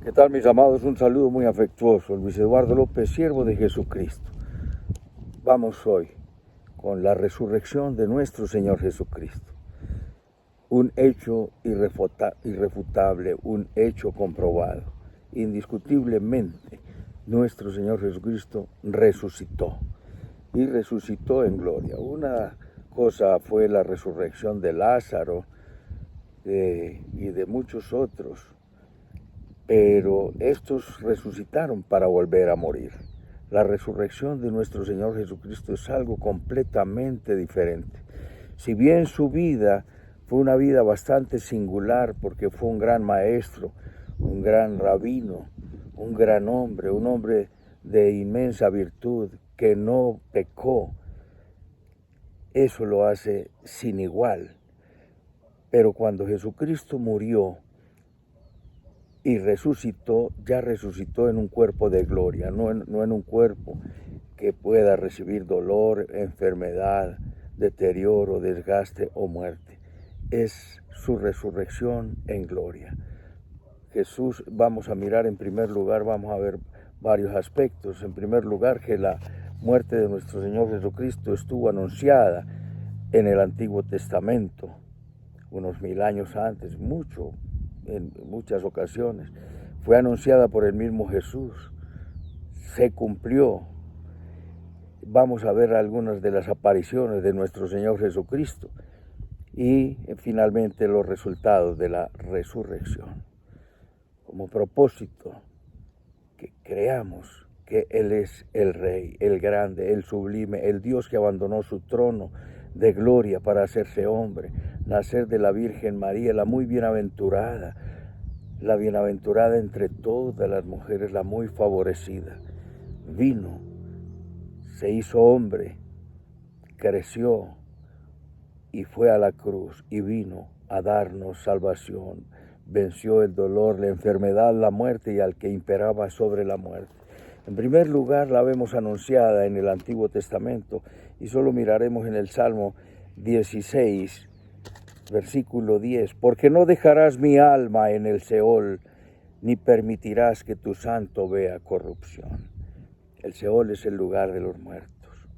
¿Qué tal, mis amados? Un saludo muy afectuoso. Luis Eduardo López, siervo de Jesucristo. Vamos hoy con la resurrección de nuestro Señor Jesucristo. Un hecho irrefutable, un hecho comprobado. Indiscutiblemente, nuestro Señor Jesucristo resucitó. Y resucitó en gloria. Una cosa fue la resurrección de Lázaro y de muchos otros. Pero estos resucitaron para volver a morir. La resurrección de nuestro Señor Jesucristo es algo completamente diferente. Si bien su vida fue una vida bastante singular, porque fue un gran maestro, un gran rabino, un gran hombre, un hombre de inmensa virtud, que no pecó, eso lo hace sin igual. Pero cuando Jesucristo murió y resucitó, ya resucitó en un cuerpo de gloria, no en un cuerpo que pueda recibir dolor, enfermedad, deterioro, desgaste o muerte. Es su resurrección en gloria. Jesús, vamos a mirar en primer lugar, vamos a ver varios aspectos. En primer lugar, que la muerte de nuestro Señor Jesucristo estuvo anunciada en el Antiguo Testamento, unos 1000 años antes, en muchas ocasiones. Fue anunciada por el mismo Jesús, se cumplió. Vamos a ver algunas de las apariciones de nuestro Señor Jesucristo y finalmente los resultados de la resurrección. Como propósito, que creamos que Él es el Rey, el grande, el sublime, el Dios que abandonó su trono de gloria para hacerse hombre, nacer de la Virgen María, la muy bienaventurada entre todas las mujeres, la muy favorecida. Vino, se hizo hombre, creció y fue a la cruz y vino a darnos salvación. Venció el dolor, la enfermedad, la muerte y al que imperaba sobre la muerte. En primer lugar, la vemos anunciada en el Antiguo Testamento y solo miraremos en el Salmo 16, versículo 10. Porque no dejarás mi alma en el Seol, ni permitirás que tu santo vea corrupción. El Seol es el lugar de los muertos.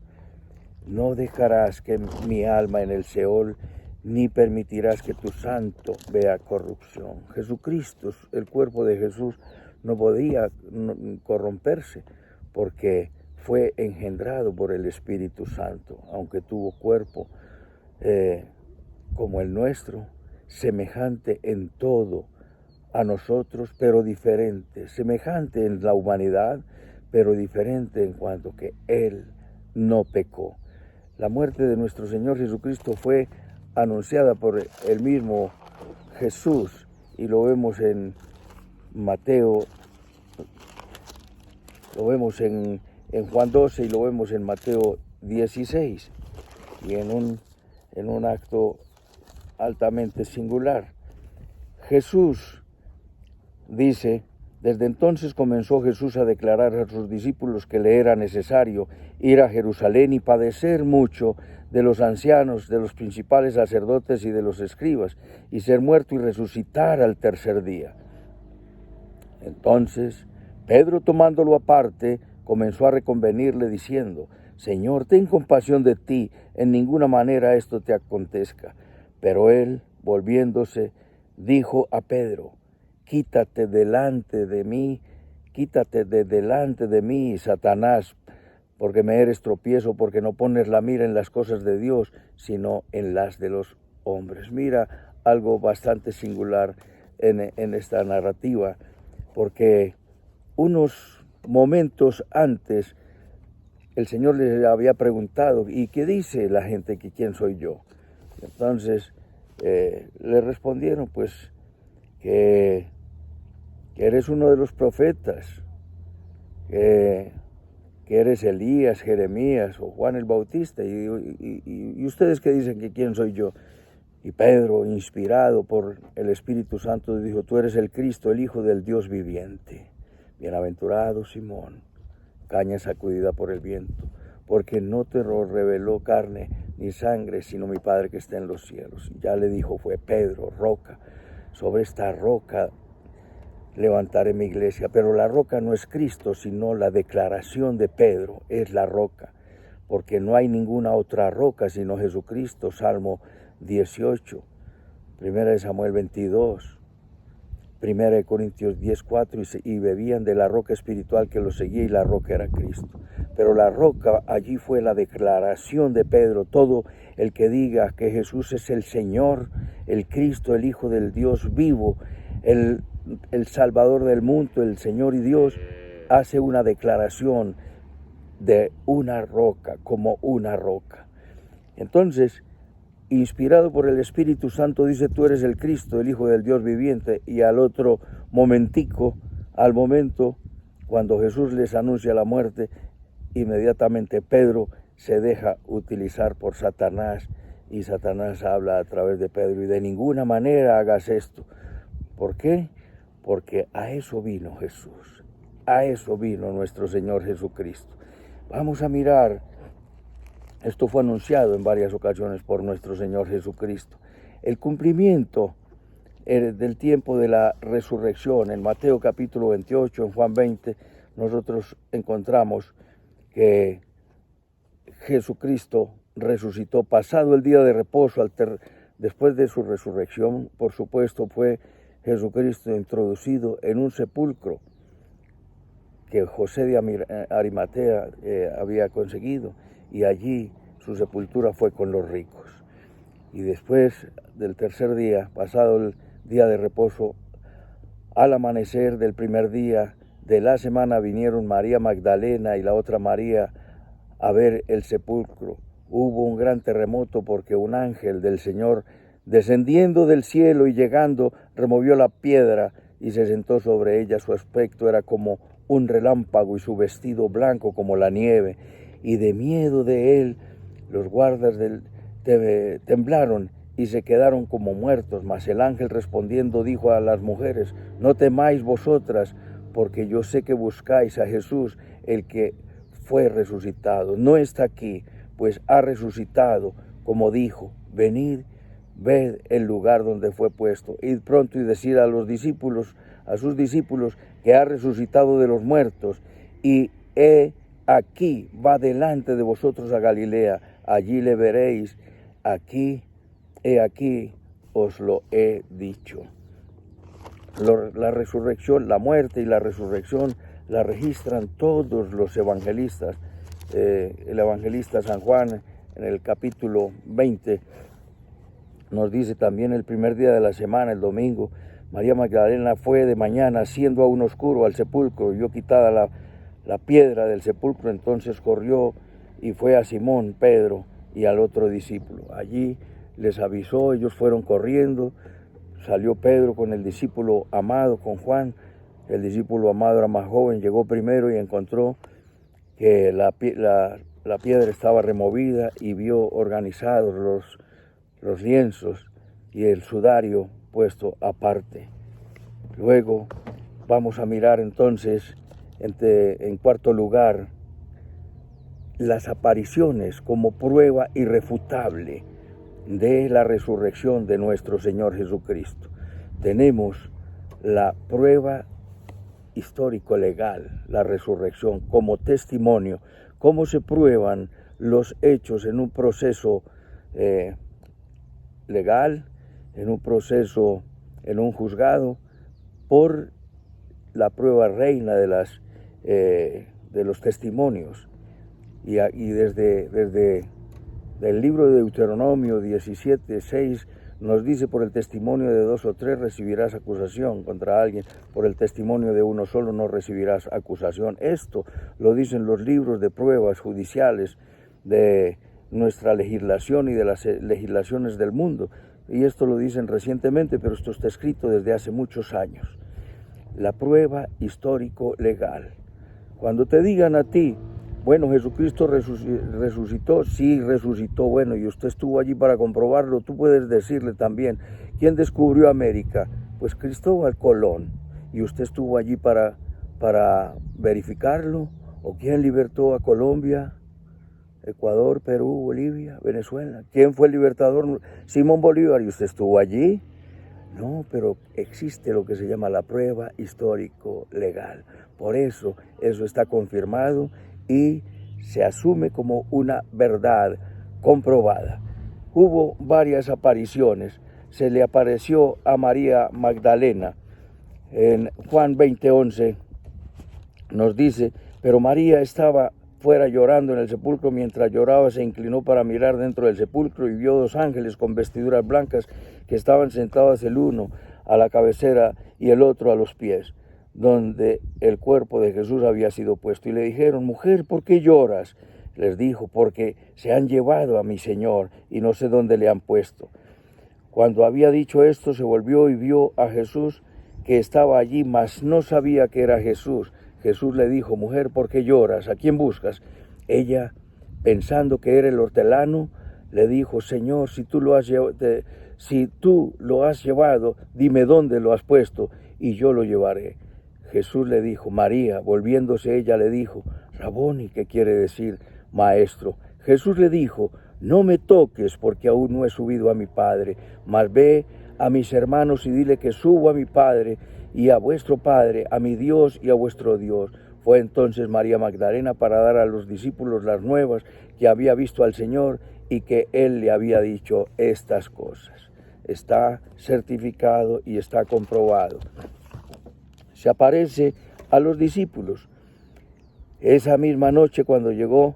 No dejarás que mi alma en el Seol, ni permitirás que tu santo vea corrupción. Jesucristo, el cuerpo de Jesús, no podía corromperse porque fue engendrado por el Espíritu Santo, aunque tuvo cuerpo como el nuestro, semejante en todo a nosotros, pero diferente, semejante en la humanidad, pero diferente en cuanto que Él no pecó. La muerte de nuestro Señor Jesucristo fue anunciada por el mismo Jesús y lo vemos en Mateo, lo vemos en Juan 12 y lo vemos en Mateo 16 y en un acto altamente singular. Jesús dice: desde entonces comenzó Jesús a declarar a sus discípulos que le era necesario ir a Jerusalén y padecer mucho de los ancianos, de los principales sacerdotes y de los escribas, y ser muerto y resucitar al tercer día. Entonces, Pedro, tomándolo aparte, comenzó a reconvenirle diciendo: Señor, ten compasión de ti, en ninguna manera esto te acontezca. Pero él, volviéndose, dijo a Pedro: Quítate de delante de mí, Satanás, porque me eres tropiezo, porque no pones la mira en las cosas de Dios, sino en las de los hombres. Mira algo bastante singular en esta narrativa, porque unos momentos antes el Señor les había preguntado: ¿y qué dice la gente que quién soy yo? Entonces le respondieron pues que eres uno de los profetas, que eres Elías, Jeremías o Juan el Bautista, y ustedes que dicen que quién soy yo. Y Pedro, inspirado por el Espíritu Santo, dijo: tú eres el Cristo, el Hijo del Dios viviente. Bienaventurado Simón, caña sacudida por el viento, porque no te lo reveló carne ni sangre, sino mi Padre que está en los cielos. Ya le dijo, fue Pedro, roca. Sobre esta roca levantaré mi iglesia. Pero la roca no es Cristo, sino la declaración de Pedro, es la roca, porque no hay ninguna otra roca sino Jesucristo. Salmo 18, 1 Samuel 22, 1 Corintios 10:4, y bebían de la roca espiritual que los seguía, y la roca era Cristo. Pero la roca allí fue la declaración de Pedro. Todo el que diga que Jesús es el Señor, el Cristo, el Hijo del Dios vivo, el Salvador del mundo, el Señor y Dios, hace una declaración de una roca, como una roca. Entonces, inspirado por el Espíritu Santo, dice: tú eres el Cristo, el Hijo del Dios viviente. Y al otro momentico, al momento, cuando Jesús les anuncia la muerte, inmediatamente Pedro se deja utilizar por Satanás, y Satanás habla a través de Pedro: y de ninguna manera hagas esto. ¿Por qué? Porque a eso vino Jesús, a eso vino nuestro Señor Jesucristo. Vamos a mirar. Esto fue anunciado en varias ocasiones por nuestro Señor Jesucristo. El cumplimiento del tiempo de la resurrección. En Mateo capítulo 28, en Juan 20, nosotros encontramos que Jesucristo resucitó pasado el día de reposo. Después de su resurrección, por supuesto, fue Jesucristo introducido en un sepulcro que José de Arimatea había conseguido, y allí su sepultura fue con los ricos. Y después del tercer día, pasado el día de reposo, al amanecer del primer día de la semana, vinieron María Magdalena y la otra María a ver el sepulcro. Hubo un gran terremoto, porque un ángel del Señor, descendiendo del cielo y llegando, removió la piedra y se sentó sobre ella. Su aspecto era como un relámpago y su vestido blanco como la nieve. Y de miedo de él, los guardas temblaron y se quedaron como muertos. Mas el ángel, respondiendo, dijo a las mujeres: no temáis vosotras, porque yo sé que buscáis a Jesús, el que fue resucitado. No está aquí, pues ha resucitado, como dijo. Venid, ved el lugar donde fue puesto. Id pronto y decid a sus discípulos, que ha resucitado de los muertos, y aquí va delante de vosotros a Galilea, allí le veréis. Aquí os lo he dicho. La resurrección, la muerte y la resurrección la registran todos los evangelistas. El evangelista San Juan, en el capítulo 20, nos dice también: el primer día de la semana, el domingo, María Magdalena fue de mañana, siendo aún oscuro, al sepulcro, y vio quitada la piedra del sepulcro. Entonces corrió y fue a Simón Pedro y al otro discípulo. Allí les avisó, ellos fueron corriendo. Salió Pedro con el discípulo amado, con Juan. El discípulo amado era más joven, llegó primero y encontró que la piedra estaba removida, y vio organizados los lienzos y el sudario puesto aparte. Luego vamos a mirar entonces, en cuarto lugar, las apariciones como prueba irrefutable de la resurrección de nuestro Señor Jesucristo. Tenemos la prueba histórico-legal, la resurrección, como testimonio, cómo se prueban los hechos en un proceso legal, en un proceso, en un juzgado, por la prueba reina de los testimonios. Y desde el libro de Deuteronomio 17:6 nos dice: por el testimonio de 2 o 3 recibirás acusación contra alguien, por el testimonio de uno solo no recibirás acusación. Esto lo dicen los libros de pruebas judiciales de nuestra legislación y de las legislaciones del mundo. Y esto lo dicen recientemente, pero esto está escrito desde hace muchos años. La prueba histórico-legal. Cuando te digan a ti: bueno, Jesucristo resucitó, sí resucitó, bueno, y usted estuvo allí para comprobarlo, tú puedes decirle también: ¿quién descubrió América? Pues Cristóbal Colón. ¿Y usted estuvo allí para verificarlo? ¿O quién libertó a Colombia, Ecuador, Perú, Bolivia, Venezuela? ¿Quién fue el libertador? Simón Bolívar. ¿Y usted estuvo allí? No, pero existe lo que se llama la prueba histórico-legal. Por eso está confirmado y se asume como una verdad comprobada. Hubo varias apariciones. Se le apareció a María Magdalena. En Juan 20:11 nos dice, pero María estaba fuera llorando en el sepulcro. Mientras lloraba, se inclinó para mirar dentro del sepulcro y vio 2 ángeles con vestiduras blancas que estaban sentados, el uno a la cabecera y el otro a los pies, donde el cuerpo de Jesús había sido puesto. Y le dijeron, mujer, ¿por qué lloras? Les dijo, porque se han llevado a mi Señor y no sé dónde le han puesto. Cuando había dicho esto, se volvió y vio a Jesús que estaba allí, mas no sabía que era Jesús. Jesús le dijo, mujer, ¿por qué lloras? ¿A quién buscas? Ella, pensando que era el hortelano, le dijo, Señor, si tú lo has llevado, dime dónde lo has puesto y yo lo llevaré. Jesús le dijo, María. Volviéndose ella le dijo, Raboni, que quiere decir maestro. Jesús le dijo, no me toques porque aún no he subido a mi Padre, mas ve a mis hermanos y dile que subo a mi Padre y a vuestro Padre, a mi Dios y a vuestro Dios. Fue entonces María Magdalena para dar a los discípulos las nuevas que había visto al Señor y que Él le había dicho estas cosas. Está certificado y está comprobado. Se aparece a los discípulos. Esa misma noche, cuando llegó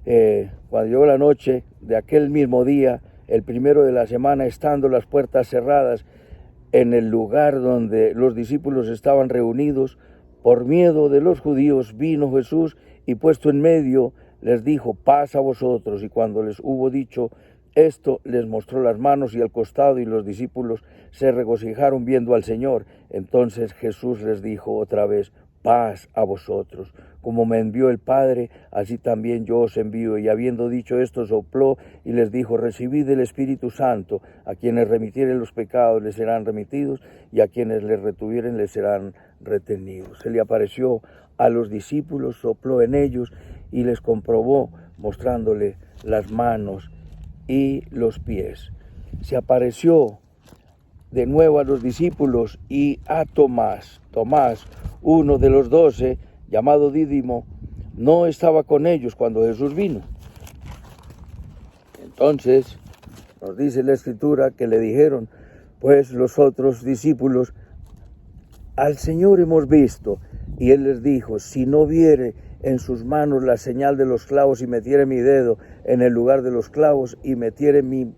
la noche de aquel mismo día, el primero de la semana, estando las puertas cerradas, en el lugar donde los discípulos estaban reunidos, por miedo de los judíos, vino Jesús y puesto en medio, les dijo, paz a vosotros. Y cuando les hubo dicho esto, les mostró las manos y el costado, y los discípulos se regocijaron viendo al Señor. Entonces Jesús les dijo otra vez, paz a vosotros. Como me envió el Padre, así también yo os envío. Y habiendo dicho esto, sopló y les dijo, recibid el Espíritu Santo. A quienes remitieren los pecados les serán remitidos, y a quienes les retuvieren les serán retenidos. Se le apareció a los discípulos, sopló en ellos y les comprobó, mostrándole las manos y los pies. Se apareció de nuevo a los discípulos y a Tomás. Tomás, uno de los 12, llamado Dídimo, no estaba con ellos cuando Jesús vino. Entonces, nos dice la Escritura que le dijeron, pues los otros discípulos, al Señor hemos visto. Y él les dijo, si no viere en sus manos la señal de los clavos, y metiere mi dedo en el lugar de los clavos, y metiere mi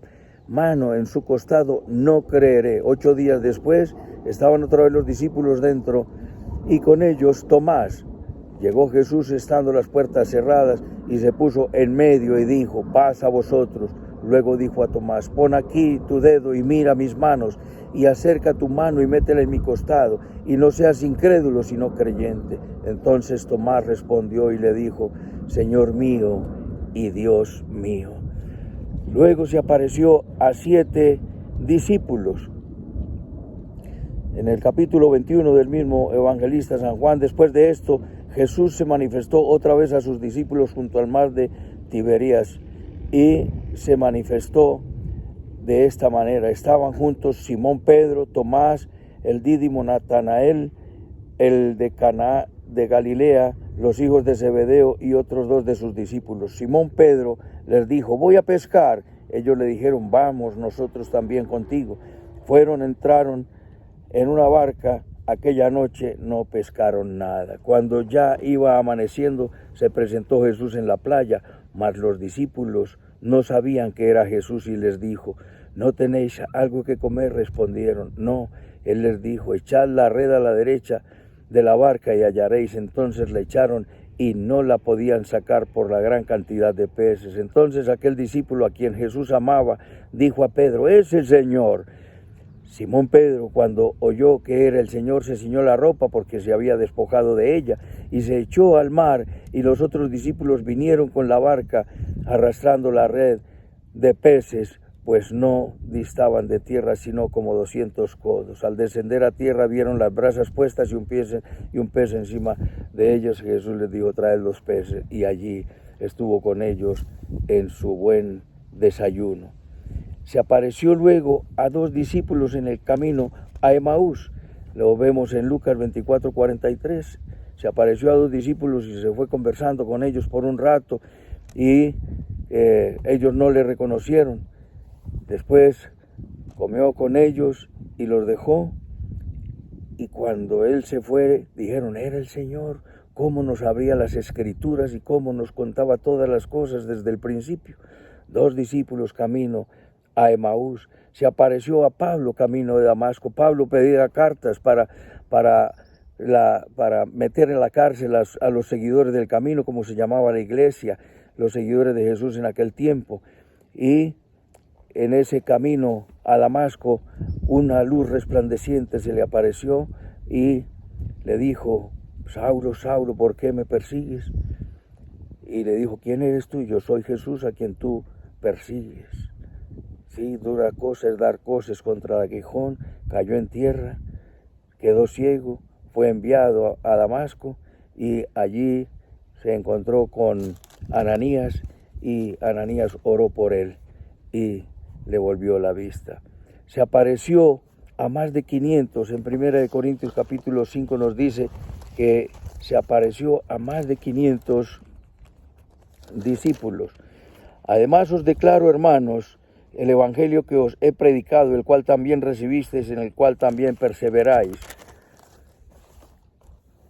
mano en su costado, no creeré. 8 días después, estaban otra vez los discípulos dentro, y con ellos Tomás. Llegó Jesús estando las puertas cerradas, y se puso en medio y dijo, paz a vosotros. Luego dijo a Tomás, pon aquí tu dedo y mira mis manos, y acerca tu mano y métela en mi costado, y no seas incrédulo sino creyente. Entonces Tomás respondió y le dijo, Señor mío y Dios mío. Luego se apareció a 7 discípulos. En el capítulo 21 del mismo evangelista San Juan, después de esto, Jesús se manifestó otra vez a sus discípulos junto al mar de Tiberías, y se manifestó de esta manera. Estaban juntos Simón Pedro, Tomás, el Dídimo, Natanael, el de Caná de Galilea, los hijos de Zebedeo y otros 2 de sus discípulos. Simón Pedro les dijo, voy a pescar. Ellos le dijeron, vamos nosotros también contigo. Entraron en una barca. Aquella noche no pescaron nada. Cuando ya iba amaneciendo, se presentó Jesús en la playa, mas los discípulos no sabían que era Jesús, y les dijo, ¿no tenéis algo que comer? Respondieron, no. Él les dijo, echad la red a la derecha de la barca y hallaréis. Entonces la echaron y no la podían sacar por la gran cantidad de peces. Entonces aquel discípulo a quien Jesús amaba dijo a Pedro, es el Señor. Simón Pedro, cuando oyó que era el Señor, se ciñó la ropa porque se había despojado de ella, y se echó al mar, y los otros discípulos vinieron con la barca arrastrando la red de peces, pues no distaban de tierra sino como 200 codos. Al descender a tierra vieron las brasas puestas y un pez encima de ellos. Jesús les dijo, traed los peces, y allí estuvo con ellos en su buen desayuno. Se apareció luego a 2 discípulos en el camino a Emaús. Lo vemos en Lucas 24:43. Se apareció a 2 discípulos y se fue conversando con ellos por un rato y ellos no le reconocieron. Después comió con ellos y los dejó. Y cuando él se fue, dijeron, era el Señor, cómo nos abría las Escrituras y cómo nos contaba todas las cosas desde el principio. 2 discípulos camino a Emaús. Se apareció a Pablo camino de Damasco. Pablo pedía cartas para meter en la cárcel a los seguidores del camino, como se llamaba la iglesia, los seguidores de Jesús en aquel tiempo. Y en ese camino a Damasco, una luz resplandeciente se le apareció y le dijo, Saulo, Saulo, ¿por qué me persigues? Y le dijo, ¿quién eres tú? Yo soy Jesús a quien tú persigues. Sí, dura cosa es dar cosas contra el aguijón, cayó en tierra, quedó ciego, fue enviado a Damasco y allí se encontró con Ananías y Ananías oró por él y le volvió la vista. Se apareció a más de 500, en 1 Corintios capítulo 5 nos dice que se apareció a más de 500 discípulos. Además os declaro, hermanos, el evangelio que os he predicado, el cual también recibisteis, en el cual también perseveráis.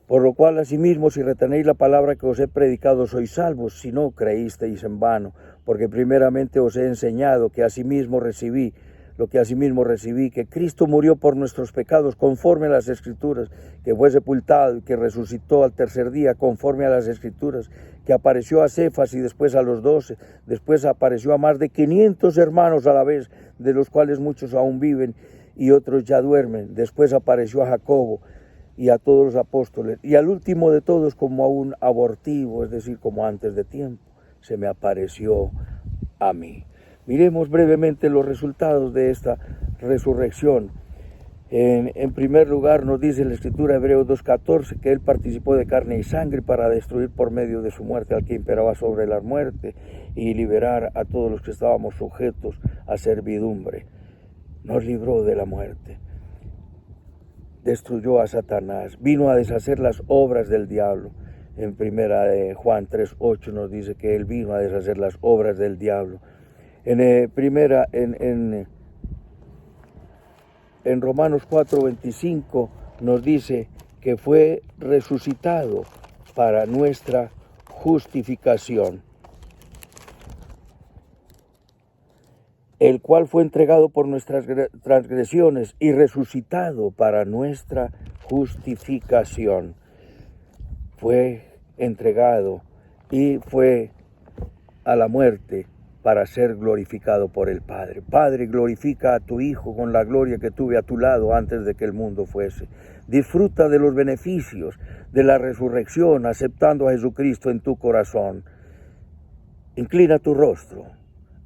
Por lo cual, asimismo, si retenéis la palabra que os he predicado, sois salvos, si no creísteis en vano. Porque primeramente os he enseñado que asimismo recibí, que Cristo murió por nuestros pecados, conforme a las Escrituras, que fue sepultado y que resucitó al tercer día, conforme a las Escrituras, que apareció a Cefas y después a los 12, después apareció a más de 500 hermanos a la vez, de los cuales muchos aún viven y otros ya duermen. Después apareció a Jacobo y a todos los apóstoles, y al último de todos, como a un abortivo, es decir, como antes de tiempo, se me apareció a mí. Miremos brevemente los resultados de esta resurrección. En primer lugar, nos dice la Escritura, Hebreos 2:14, que Él participó de carne y sangre para destruir por medio de su muerte al que imperaba sobre la muerte y liberar a todos los que estábamos sujetos a servidumbre. Nos libró de la muerte. Destruyó a Satanás, vino a deshacer las obras del diablo. En primera de Juan 3:8 nos dice que Él vino a deshacer las obras del diablo. En Romanos 4:25 nos dice que fue resucitado para nuestra justificación, el cual fue entregado por nuestras transgresiones y resucitado para nuestra justificación. Fue entregado y fue a la muerte para ser glorificado por el Padre. Padre, glorifica a tu Hijo con la gloria que tuve a tu lado antes de que el mundo fuese. Disfruta de los beneficios de la resurrección aceptando a Jesucristo en tu corazón. Inclina tu rostro.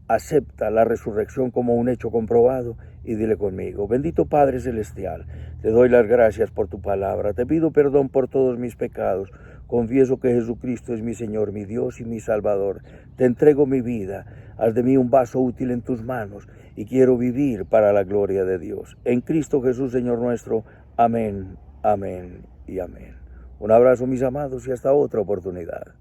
Acepta la resurrección como un hecho comprobado y dile conmigo, bendito Padre Celestial, te doy las gracias por tu palabra, te pido perdón por todos mis pecados, confieso que Jesucristo es mi Señor, mi Dios y mi Salvador, te entrego mi vida, haz de mí un vaso útil en tus manos y quiero vivir para la gloria de Dios. En Cristo Jesús, Señor nuestro, amén, amén y amén. Un abrazo, mis amados, y hasta otra oportunidad.